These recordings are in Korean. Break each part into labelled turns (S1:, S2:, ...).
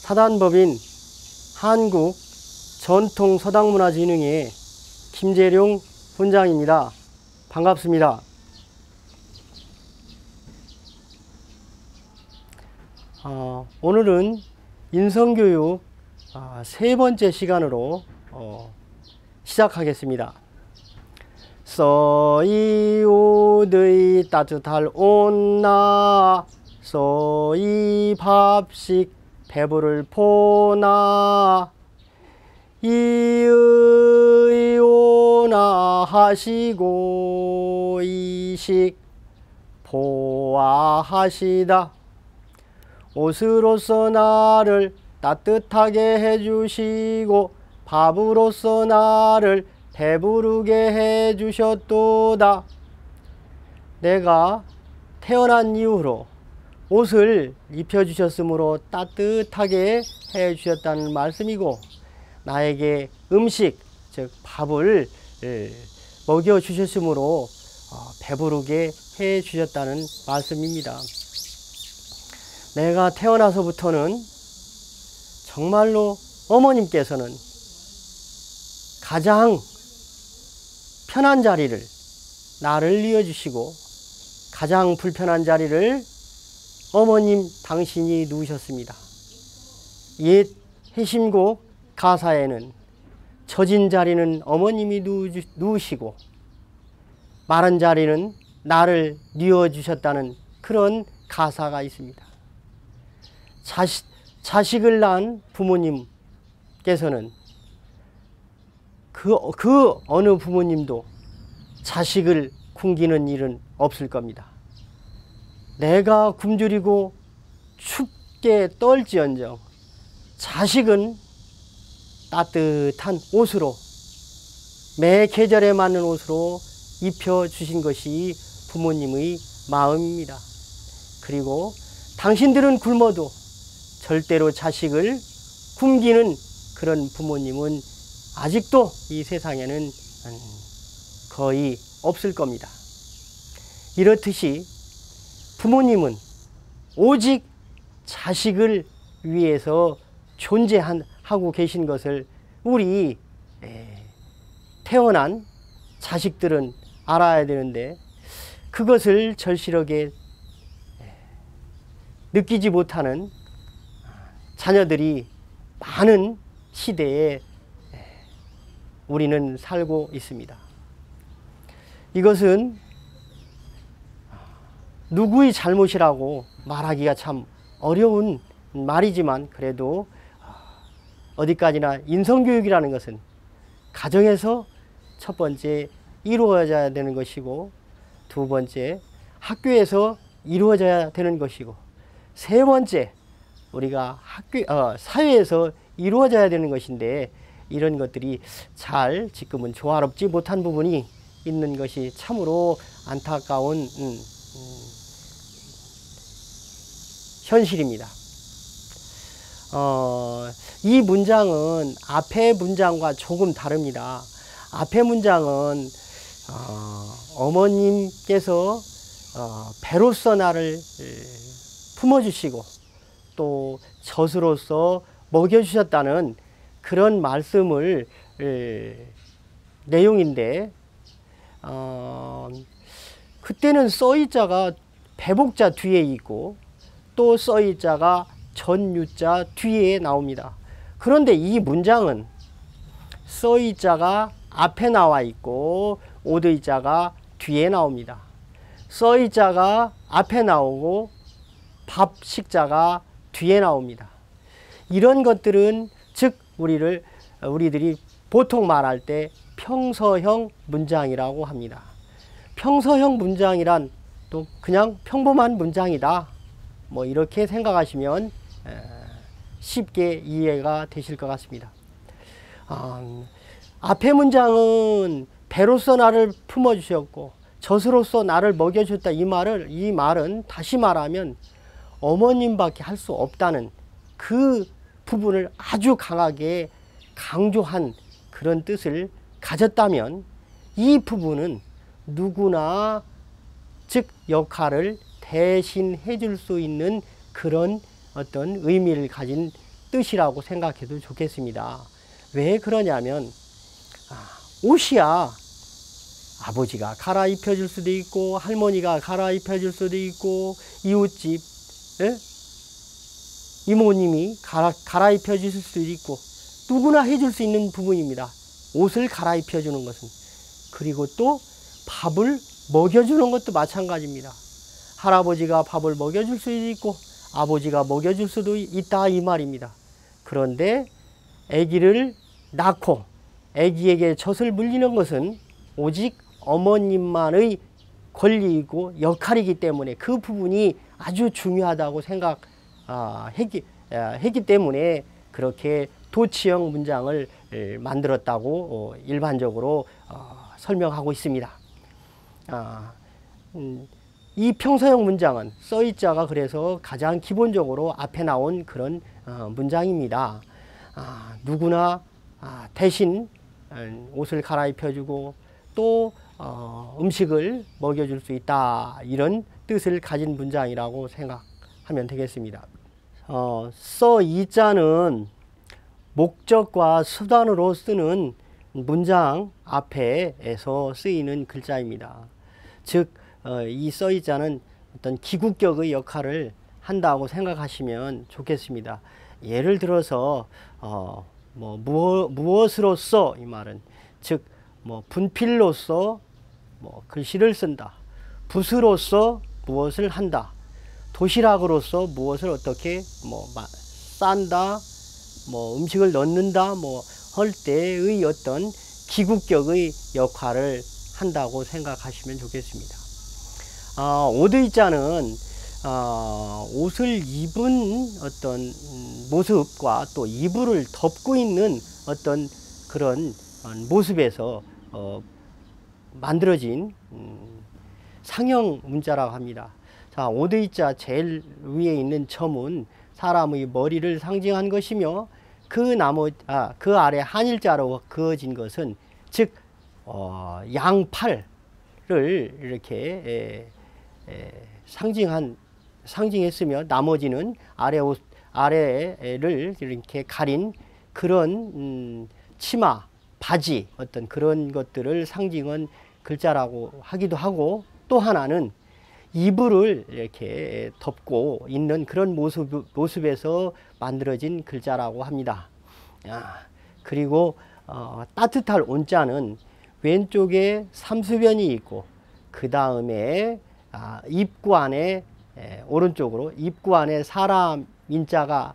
S1: 사단법인 한국전통서당문화진흥회 김재룡 본장입니다. 반갑습니다. 오늘은 인성교육 세 번째 시간으로 시작하겠습니다. 써이오드의 따뜻할 온나 써이 밥식 배부를 포나 이의 오나 하시고 이식 보아하시다. 옷으로서 나를 따뜻하게 해주시고 밥으로서 나를 배부르게 해주셨도다. 내가 태어난 이후로 옷을 입혀주셨으므로 따뜻하게 해주셨다는 말씀이고, 나에게 음식, 즉 밥을 먹여주셨으므로 배부르게 해주셨다는 말씀입니다. 내가 태어나서부터는 정말로 어머님께서는 가장 편한 자리를 나를 이어주시고, 가장 불편한 자리를 어머님 당신이 누우셨습니다. 옛 해심곡 가사에는 처진 자리는 어머님이 누우시고 마른 자리는 나를 뉘어주셨다는 그런 가사가 있습니다. 자식을 낳은 부모님께서는 그 어느 부모님도 자식을 굶기는 일은 없을 겁니다. 내가 굶주리고 춥게 떨지언정 자식은 따뜻한 옷으로, 매 계절에 맞는 옷으로 입혀주신 것이 부모님의 마음입니다. 그리고 당신들은 굶어도 절대로 자식을 굶기는 그런 부모님은 아직도 이 세상에는 거의 없을 겁니다. 이렇듯이 부모님은 오직 자식을 위해서 존재하고 계신 것을 우리 태어난 자식들은 알아야 되는데, 그것을 절실하게 느끼지 못하는 자녀들이 많은 시대에 우리는 살고 있습니다. 이것은 누구의 잘못이라고 말하기가 참 어려운 말이지만, 그래도 어디까지나 인성교육이라는 것은 가정에서 첫 번째 이루어져야 되는 것이고, 두 번째 학교에서 이루어져야 되는 것이고, 세 번째 우리가 사회에서 이루어져야 되는 것인데, 이런 것들이 잘 지금은 조화롭지 못한 부분이 있는 것이 참으로 안타까운 현실입니다. 이 문장은 앞의 문장과 조금 다릅니다. 앞의 문장은 어머님께서 배로서 나를 품어주시고 또 젖으로서 먹여주셨다는 그런 말씀을 내용인데, 그때는 써이자가 배복자 뒤에 있고 또 써이자가 전유자 뒤에 나옵니다. 그런데 이 문장은 써이자가 앞에 나와 있고 오드이자가 뒤에 나옵니다. 써이자가 앞에 나오고 밥식자가 뒤에 나옵니다. 이런 것들은 즉 우리들이 보통 말할 때 평서형 문장이라고 합니다. 평서형 문장이란 또 그냥 평범한 문장이다, 뭐 이렇게 생각하시면 쉽게 이해가 되실 것 같습니다. 앞의 문장은 배로서 나를 품어주셨고 젖으로서 나를 먹여줬다. 이 말은 다시 말하면 어머님밖에 할 수 없다는 그 부분을 아주 강하게 강조한 그런 뜻을 가졌다면, 이 부분은 누구나 즉 역할을 대신해 줄 수 있는 그런 어떤 의미를 가진 뜻이라고 생각해도 좋겠습니다. 왜 그러냐면 옷이야 아버지가 갈아입혀 줄 수도 있고 할머니가 갈아입혀 줄 수도 있고 이웃집 이모님이 갈아입혀 주실 수도 있고 누구나 해줄 수 있는 부분입니다. 옷을 갈아입혀 주는 것은. 그리고 또 밥을 먹여주는 것도 마찬가지입니다. 할아버지가 밥을 먹여줄 수도 있고 아버지가 먹여줄 수도 있다 이 말입니다. 그런데 아기를 낳고 아기에게 젖을 물리는 것은 오직 어머님만의 권리이고 역할이기 때문에 그 부분이 아주 중요하다고 했기 때문에 그렇게 도치형 문장을 만들었다고 일반적으로 설명하고 있습니다. 이 평서형 문장은 써있자가 그래서 가장 기본적으로 앞에 나온 그런 문장입니다. 누구나 대신 옷을 갈아입혀주고 또 음식을 먹여줄 수 있다, 이런 뜻을 가진 문장이라고 생각하면 되겠습니다. 써이자는 목적과 수단으로 쓰는 문장 앞에서 쓰이는 글자입니다. 즉 이 써이자는 어떤 기국격의 역할을 한다고 생각하시면 좋겠습니다. 예를 들어서 무엇으로써, 이 말은 즉 분필로써 글씨를 쓴다, 붓으로써 무엇을 한다, 도시락으로서 무엇을 어떻게 싼다, 음식을 넣는다 할 때의 어떤 기국격의 역할을 한다고 생각하시면 좋겠습니다. 오드이자는 옷을 입은 어떤 모습과 또 이불을 덮고 있는 어떤 그런 모습에서 만들어진 상형 문자라고 합니다. 자, 오드이자 제일 위에 있는 점은 사람의 머리를 상징한 것이며 그 아래 한일자로 그어진 것은 즉 양팔을 이렇게 상징했으며 나머지는 아래를 이렇게 가린 그런 치마, 바지, 어떤 그런 것들을 상징한 글자라고 하기도 하고, 또 하나는 이불을 이렇게 덮고 있는 그런 모습에서 만들어진 글자라고 합니다. 그리고 따뜻할 온자는 왼쪽에 삼수변이 있고 그 다음에 입구 안에 오른쪽으로 입구 안에 사람 인자가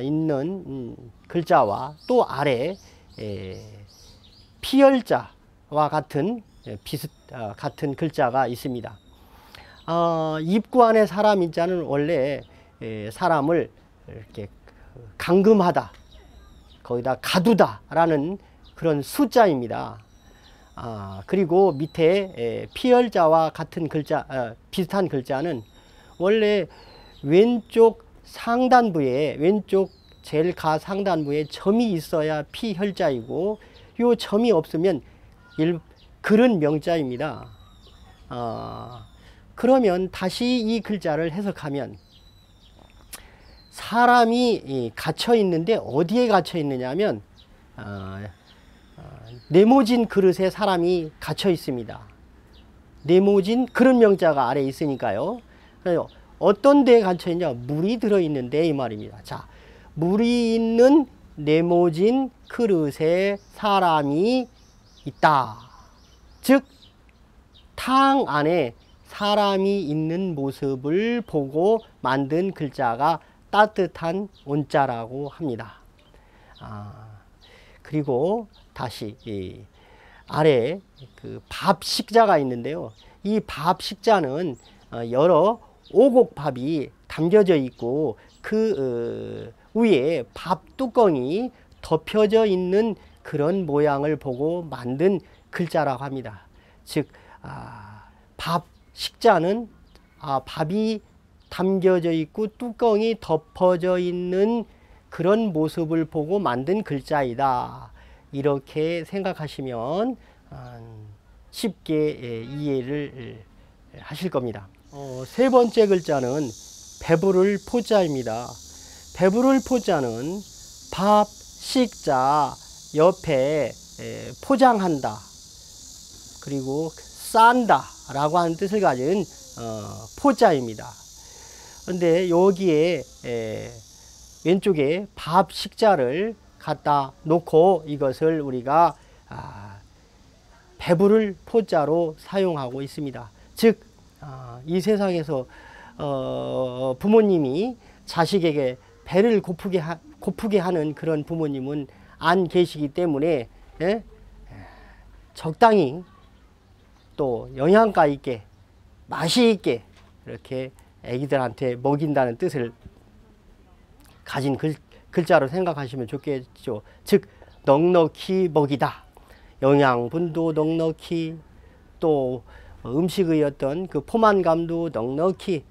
S1: 있는 글자와 또 아래 피열자와 같은 같은 글자가 있습니다. 입구 안에 사람 인자는 원래 사람을 이렇게 감금하다, 거기다 가두다 라는 그런 숫자입니다. 그리고 밑에 피열자와 같은 글자, 비슷한 글자는 원래 왼쪽 상단부에, 왼쪽 제일 상단부에 점이 있어야 피혈자이고 요 점이 없으면 글은 명자입니다. 그러면 다시 이 글자를 해석하면 사람이 갇혀 있는데 어디에 갇혀 있느냐 하면 네모진 그릇에 사람이 갇혀 있습니다. 네모진 그릇 명자가 아래에 있으니까요. 그래서 어떤 데에 갇혀 있냐, 물이 들어 있는데 이 말입니다. 자, 물이 있는 네모진 그릇에 사람이 있다. 즉 탕 안에 사람이 있는 모습을 보고 만든 글자가 따뜻한 온자라고 합니다. 그리고 다시 아래 그 밥식자가 있는데요. 이 밥식자는 여러 오곡밥이 담겨져 있고 그 위에 밥 뚜껑이 덮여져 있는 그런 모양을 보고 만든 글자라고 합니다. 즉 밥, 식자는 밥이 담겨져 있고 뚜껑이 덮어져 있는 그런 모습을 보고 만든 글자이다. 이렇게 생각하시면 쉽게 이해를 하실 겁니다. 세 번째 글자는 배부를 포자입니다. 배부를 포자는 밥, 식자 옆에 포장한다, 그리고 싼다 라고 하는 뜻을 가진 포자입니다. 그런데 여기에 왼쪽에 밥, 식자를 갖다 놓고 이것을 우리가 배부를 포자로 사용하고 있습니다. 즉 이 세상에서 부모님이 자식에게 배를 고프게 하는 그런 부모님은 안 계시기 때문에 적당히 또 영양가 있게 맛이 있게 이렇게 애기들한테 먹인다는 뜻을 가진 글자로 생각하시면 좋겠죠. 즉 넉넉히 먹이다, 영양분도 넉넉히, 또 음식의 어떤 그 포만감도 넉넉히,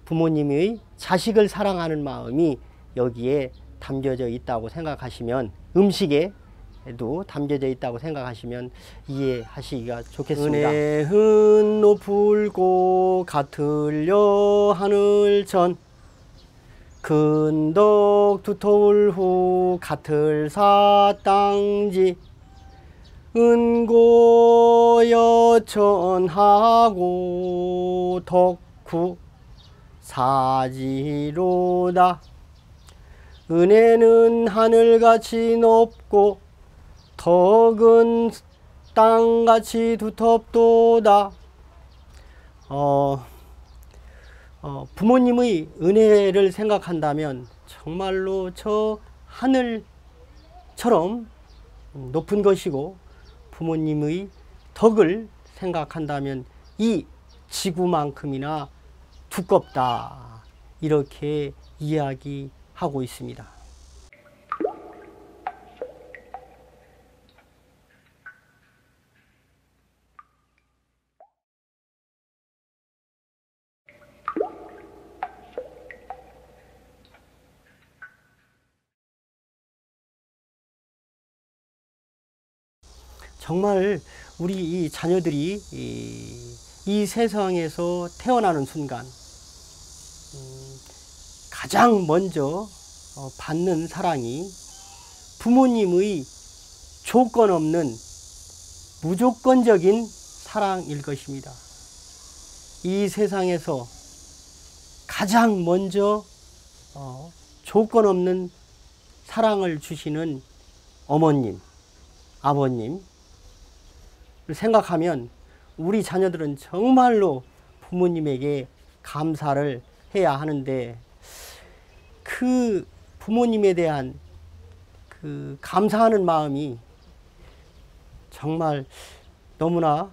S1: 부모님의 자식을 사랑하는 마음이 여기에 담겨져 있다고 생각하시면, 음식에도 담겨져 있다고 생각하시면 이해하시기가 좋겠습니다. 은혜은 높을고 같으려 하늘천, 근덕 두터울 후 같을사 땅지, 은고 여천하고 덕후 사지로다. 은혜는 하늘같이 높고 덕은 땅같이 두텁도다. 부모님의 은혜를 생각한다면 정말로 저 하늘처럼 높은 것이고, 부모님의 덕을 생각한다면 이 지구만큼이나 두껍다, 이렇게 이야기하고 있습니다. 정말 우리 이 자녀들이 이 세상에서 태어나는 순간 가장 먼저 받는 사랑이 부모님의 조건 없는 무조건적인 사랑일 것입니다. 이 세상에서 가장 먼저 조건 없는 사랑을 주시는 어머님, 아버님 생각하면 우리 자녀들은 정말로 부모님에게 감사를 해야 하는데, 그 부모님에 대한 그 감사하는 마음이 정말 너무나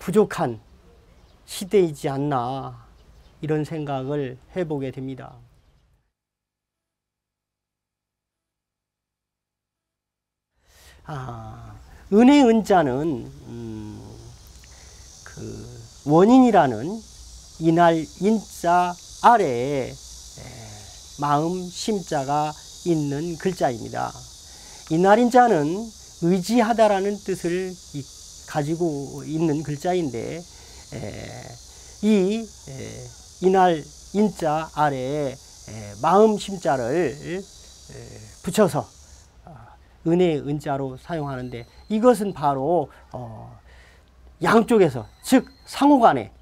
S1: 부족한 시대이지 않나, 이런 생각을 해보게 됩니다. 은혜 은자는 그 원인이라는 이날 인자 아래에 마음 심자가 있는 글자입니다. 이날 인자는 의지하다라는 뜻을 가지고 있는 글자인데, 이날 인자 아래에 마음 심자를 붙여서 은혜 은자로 사용하는데, 이것은 바로 양쪽에서, 즉 상호간에,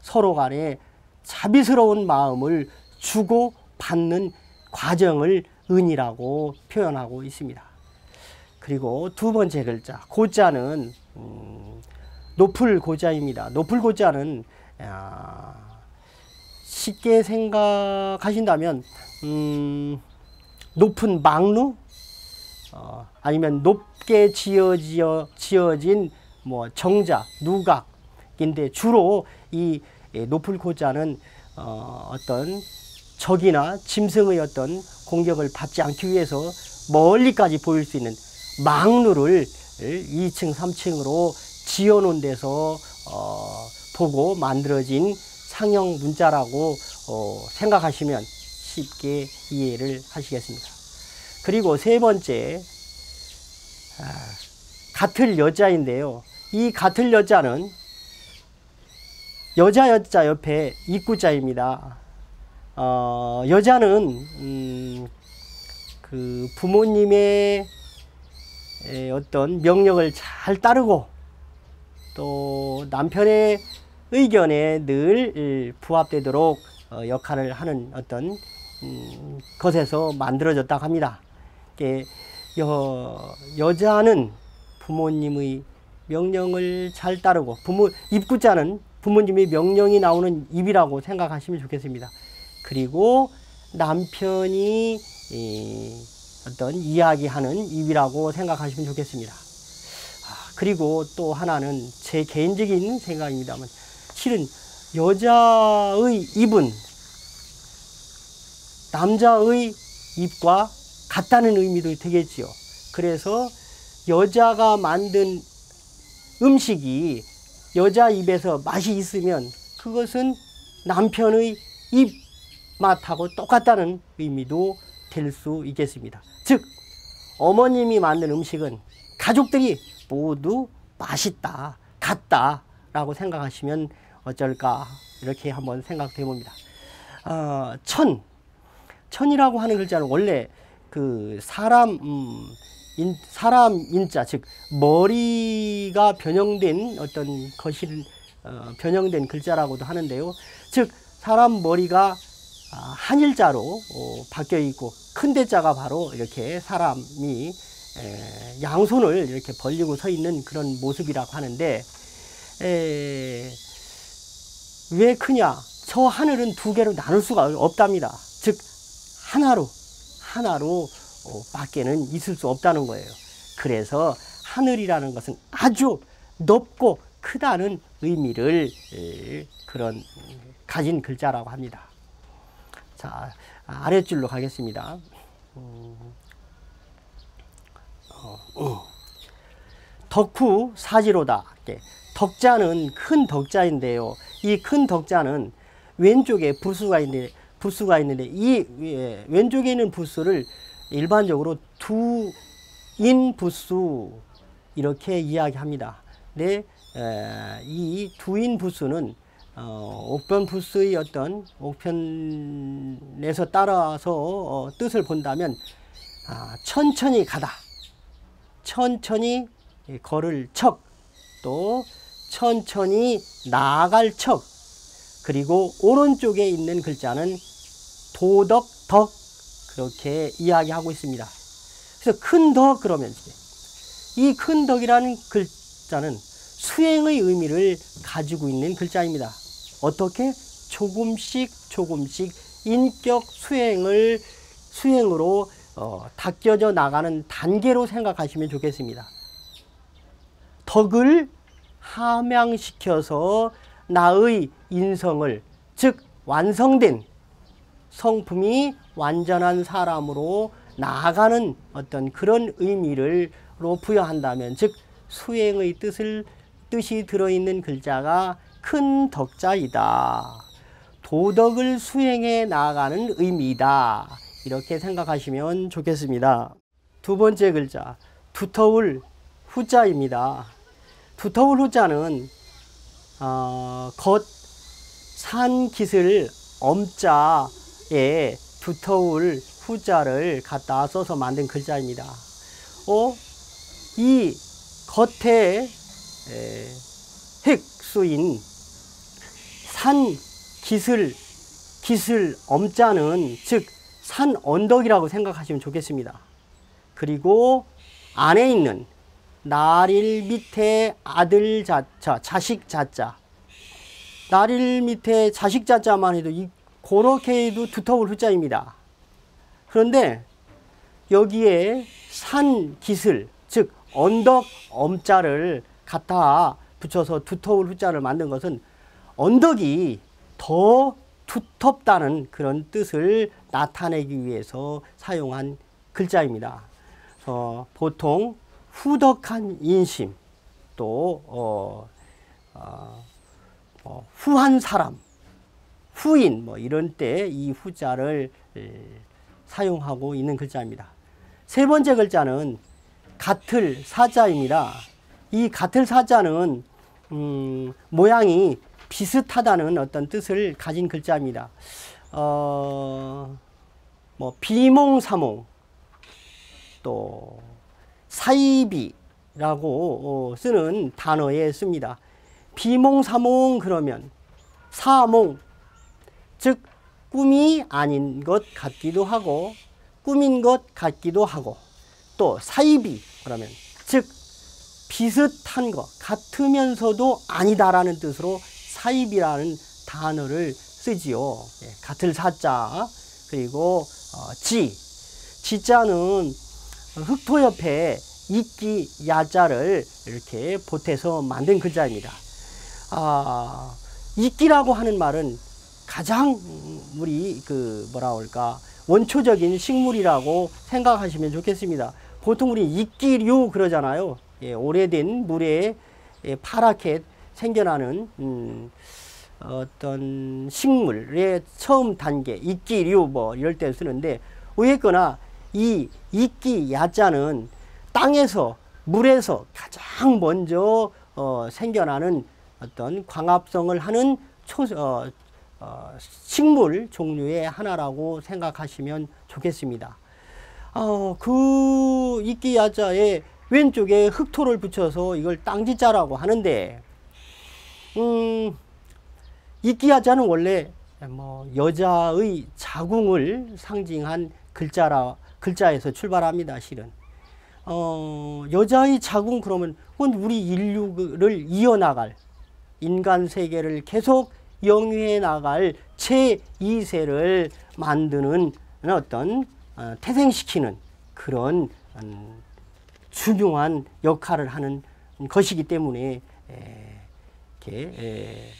S1: 서로간에 자비스러운 마음을 주고 받는 과정을 은이라고 표현하고 있습니다. 그리고 두 번째 글자 고자는 높을 고자입니다. 높을 고자는 쉽게 생각하신다면 높은 망루, 아니면 높게 지어진 뭐 정자, 누각인데, 주로 이 높을 고자는 어떤 적이나 짐승의 어떤 공격을 받지 않기 위해서 멀리까지 보일 수 있는 망루를 2층, 3층으로 지어놓은 데서 보고 만들어진 상형 문자라고 생각하시면 쉽게 이해를 하시겠습니다. 그리고 세 번째, 같을 여자인데요. 이 같을 여자는 여자 옆에 입구자입니다. 여자는 그 부모님의 어떤 명령을 잘 따르고 또 남편의 의견에 늘 부합되도록 역할을 하는 어떤 것에서 만들어졌다고 합니다. 여자는 부모님의 명령을 잘 따르고 입구자는 부모님의 명령이 나오는 입이라고 생각하시면 좋겠습니다. 그리고 남편이 어떤 이야기하는 입이라고 생각하시면 좋겠습니다. 그리고 또 하나는 제 개인적인 생각입니다만 실은 여자의 입은 남자의 입과 같다는 의미도 되겠지요. 그래서 여자가 만든 음식이 여자 입에서 맛이 있으면 그것은 남편의 입 맛하고 똑같다는 의미도 될 수 있겠습니다. 즉 어머님이 만든 음식은 가족들이 모두 맛있다, 같다 라고 생각하시면 어쩔까 이렇게 한번 생각해 봅니다. 천이라고 하는 글자는 원래 그 사람 인자, 즉 머리가 변형된 어떤 것이 변형된 글자라고도 하는데요. 즉 사람 머리가 한일자로 바뀌어 있고 큰 대자가 바로 이렇게 사람이 양손을 이렇게 벌리고 서 있는 그런 모습이라고 하는데, 왜 크냐? 저 하늘은 두 개로 나눌 수가 없답니다. 즉 하나로 밖에는 있을 수 없다는 거예요. 그래서 하늘이라는 것은 아주 높고 크다는 의미를 그런 가진 글자라고 합니다. 자, 아랫줄로 가겠습니다. 덕후 사지로다. 덕자는 큰 덕자인데요. 이 큰 덕자는 왼쪽에 부수가 있는데 이 왼쪽에 있는 부수를 일반적으로 두인 부수 이렇게 이야기합니다. 근데 이 두인 부수는 옥변 부수의 어떤 옥편에서 따라서 뜻을 본다면 천천히 가다, 천천히 걸을 척, 또 천천히 나아갈 척, 그리고 오른쪽에 있는 글자는 도덕, 덕 그렇게 이야기하고 있습니다. 그래서 큰 덕 그러면 이 큰 덕이라는 글자는 수행의 의미를 가지고 있는 글자입니다. 어떻게? 조금씩 인격 수행으로 닦여져 나가는 단계로 생각하시면 좋겠습니다. 덕을 함양시켜서 나의 인성을, 즉 완성된 성품이 완전한 사람으로 나아가는 어떤 그런 의미로 부여한다면, 즉 수행의 뜻이 들어있는 글자가 큰 덕자이다. 도덕을 수행해 나아가는 의미이다. 이렇게 생각하시면 좋겠습니다. 두 번째 글자, 두터울 후자입니다. 두터울 후자는 겉 산깃을 엄자에 두터울 후자를 갖다 써서 만든 글자입니다. 이 겉에 획수인 산 깃을 엄자는 즉 산 언덕이라고 생각하시면 좋겠습니다. 그리고 안에 있는 나릴 밑에 아들 자자, 자식 자자, 나릴 밑에 자식 자자만 해도 그렇게 해도 두터울 후자입니다. 그런데 여기에 산 깃을, 즉 언덕 엄자를 갖다 붙여서 두터울 후자를 만든 것은 언덕이 더 두텁다는 그런 뜻을 나타내기 위해서 사용한 글자입니다. 보통 후덕한 인심, 또 후한 사람, 후인 뭐 이런 때 이 후자를 사용하고 있는 글자입니다. 세 번째 글자는 같을 사자입니다. 이 같을 사자는 모양이 비슷하다는 어떤 뜻을 가진 글자입니다. 뭐 비몽사몽, 또 사이비라고 쓰는 단어에 씁니다. 비몽사몽 그러면 사몽, 즉 꿈이 아닌 것 같기도 하고 꿈인 것 같기도 하고, 또 사이비 그러면 즉 비슷한 것 같으면서도 아니다라는 뜻으로 사이비라는 단어를 쓰지요. 같을 사자, 그리고 지자는 흑토 옆에 이끼 야자를 이렇게 보태서 만든 글자입니다. 이끼라고 하는 말은 가장 우리 원초적인 식물이라고 생각하시면 좋겠습니다. 보통 우리 이끼류 그러잖아요. 오래된 물에 파랗게 생겨나는 어떤 식물의 처음 단계, 이끼류 뭐 이럴 때 쓰는데, 어쨌거나 이 이끼 야자는 땅에서, 물에서 가장 먼저 생겨나는 어떤 광합성을 하는 식물 종류의 하나라고 생각하시면 좋겠습니다. 그 이끼 야자에 왼쪽에 흑토를 붙여서 이걸 땅지자라고 하는데, 이끼 야자는 원래 여자의 자궁을 상징한 글자에서 출발합니다. 실은 여자의 자궁 그러면 우리 인류를 이어나갈, 인간 세계를 계속 영위해 나갈 제2세를 만드는 어떤 태생시키는 그런 중요한 역할을 하는 것이기 때문에 이렇게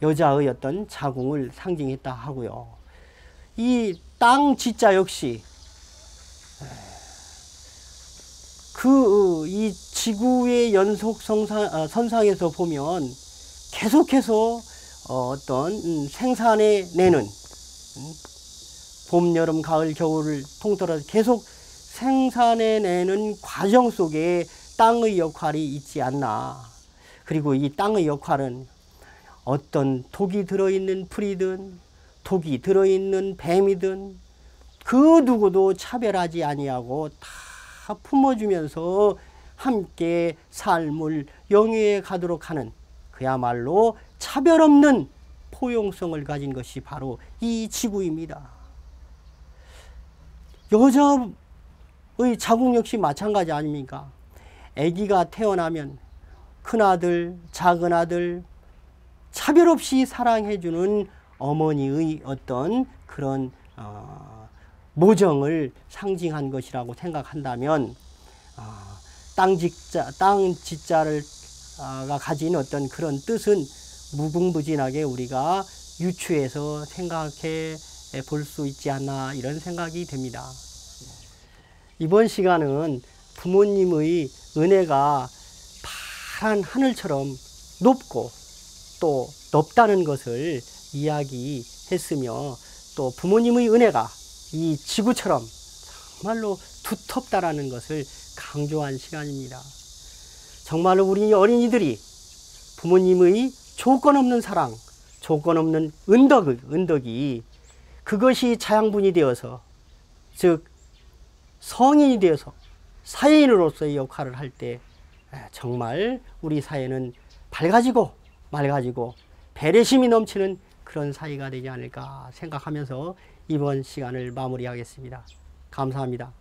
S1: 여자의 어떤 자궁을 상징했다 하고요. 이 땅 지자 역시 이 지구의 연속 선상에서 보면 계속해서 어떤 생산해 내는 봄, 여름, 가을, 겨울을 통틀어서 계속 생산해 내는 과정 속에 땅의 역할이 있지 않나. 그리고 이 땅의 역할은 어떤 독이 들어있는 풀이든 독이 들어있는 뱀이든 그 누구도 차별하지 아니하고 다 품어주면서 함께 삶을 영위해 가도록 하는, 그야말로 차별 없는 포용성을 가진 것이 바로 이 지구입니다. 여자의 자궁 역시 마찬가지 아닙니까? 아기가 태어나면 큰아들, 작은아들 차별 없이 사랑해주는 어머니의 어떤 그런 모정을 상징한 것이라고 생각한다면, 땅지자를 가진 어떤 그런 뜻은 무궁무진하게 우리가 유추해서 생각해 볼 수 있지 않나, 이런 생각이 됩니다. 이번 시간은 부모님의 은혜가 파란 하늘처럼 높고 또 높다는 것을 이야기했으며, 또 부모님의 은혜가 이 지구처럼 정말로 두텁다라는 것을 강조한 시간입니다. 정말로 우리 어린이들이 부모님의 조건 없는 사랑, 조건 없는 은덕이 그것이 자양분이 되어서, 즉 성인이 되어서 사회인으로서의 역할을 할 때 정말 우리 사회는 밝아지고 맑아지고 배려심이 넘치는 그런 사회가 되지 않을까 생각하면서 이번 시간을 마무리하겠습니다. 감사합니다.